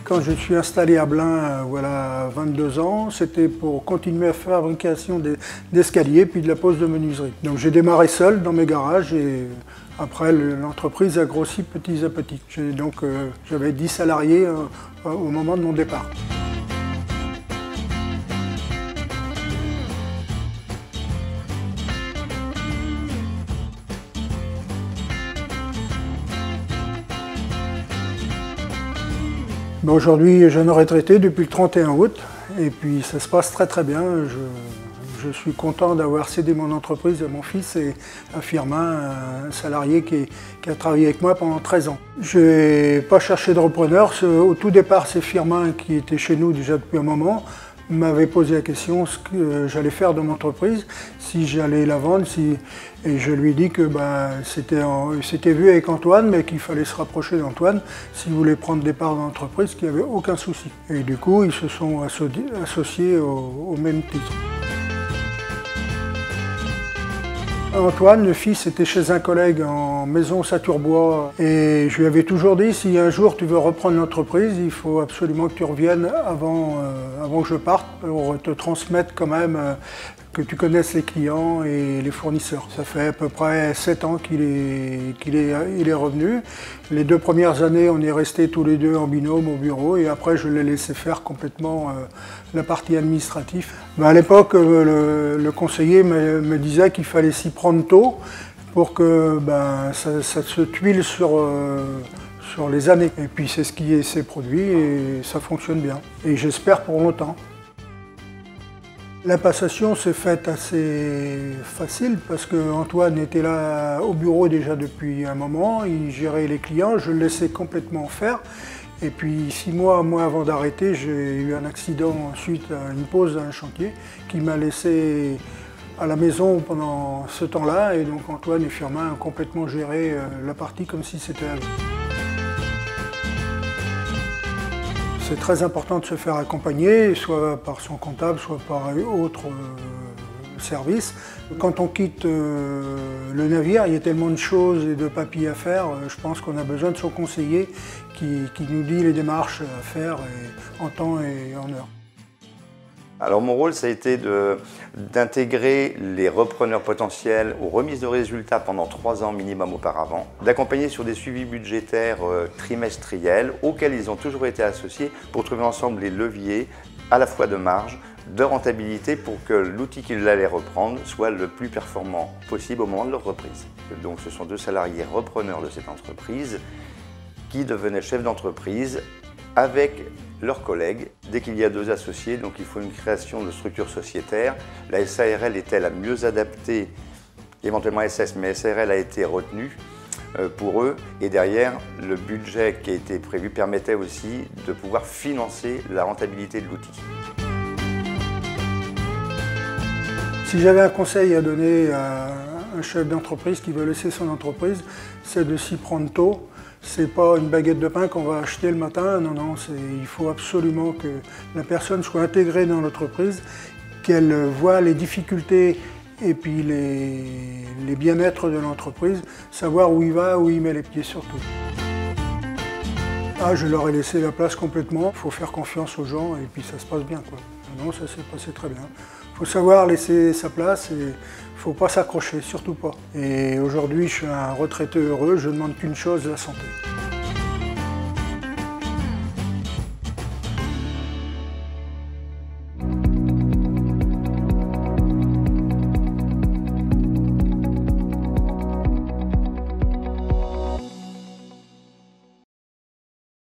Quand je suis installé à Blain, voilà 22 ans, c'était pour continuer à faire la fabrication d'escaliers puis de la pose de menuiserie. Donc j'ai démarré seul dans mes garages et après l'entreprise a grossi petit à petit. J'avais 10 salariés au moment de mon départ. Aujourd'hui, jeune retraité depuis le 31 août et puis ça se passe très bien. Je suis content d'avoir cédé mon entreprise à mon fils et à Firmin, un salarié qui a travaillé avec moi pendant 13 ans. Je n'ai pas cherché de repreneur. Au tout départ, c'est Firmin qui était chez nous déjà depuis un moment, m'avait posé la question ce que j'allais faire de mon entreprise, si j'allais la vendre, et je lui ai dit que c'était vu avec Antoine, mais qu'il fallait se rapprocher d'Antoine s'il voulait prendre des parts dans l'entreprise, qu'il n'y avait aucun souci. Et du coup, ils se sont associés au même titre. Antoine, le fils, était chez un collègue en maison Saturbois et je lui avais toujours dit si un jour tu veux reprendre l'entreprise, il faut absolument que tu reviennes avant que je parte pour te transmettre quand même que tu connaisses les clients et les fournisseurs. Ça fait à peu près 7 ans qu'il est revenu. Les 2 premières années, on est restés tous les deux en binôme au bureau et après je l'ai laissé faire complètement la partie administrative. À l'époque, le conseiller me disait qu'il fallait s'y prendre tôt pour que ça se tuile sur les années. Et puis c'est ce qui s'est produit et ça fonctionne bien. Et j'espère pour longtemps. La passation s'est faite assez facile parce qu'Antoine était là au bureau déjà depuis un moment, il gérait les clients, je le laissais complètement faire. Et puis 6 mois avant d'arrêter, j'ai eu un accident suite à une pause à un chantier qui m'a laissé à la maison pendant ce temps-là. Et donc Antoine et Firmin ont complètement géré la partie comme si c'était à eux. C'est très important de se faire accompagner, soit par son comptable, soit par autre service. Quand on quitte le navire, il y a tellement de choses et de papiers à faire, je pense qu'on a besoin de son conseiller qui nous dit les démarches à faire en temps et en heure. Alors mon rôle, ça a été d'intégrer les repreneurs potentiels aux remises de résultats pendant 3 ans minimum auparavant, d'accompagner sur des suivis budgétaires trimestriels auxquels ils ont toujours été associés pour trouver ensemble les leviers à la fois de marge, de rentabilité pour que l'outil qu'ils allaient reprendre soit le plus performant possible au moment de leur reprise. Donc ce sont 2 salariés repreneurs de cette entreprise qui devenaient chefs d'entreprise avec leurs collègues. Dès qu'il y a 2 associés, donc il faut une création de structure sociétaire. La SARL était la mieux adaptée, éventuellement SS, mais SARL a été retenue pour eux. Et derrière, le budget qui a été prévu permettait aussi de pouvoir financer la rentabilité de l'outil. Si j'avais un conseil à donner à un chef d'entreprise qui veut laisser son entreprise, c'est de s'y prendre tôt. C'est pas une baguette de pain qu'on va acheter le matin, non, il faut absolument que la personne soit intégrée dans l'entreprise, qu'elle voit les difficultés et puis les bien-être de l'entreprise, savoir où il va, où il met les pieds surtout. Je leur ai laissé la place complètement, il faut faire confiance aux gens et puis ça se passe bien, quoi. Non, ça s'est passé très bien. Il faut savoir laisser sa place et il ne faut pas s'accrocher, surtout pas. Et aujourd'hui, je suis un retraité heureux, je ne demande qu'une chose, la santé.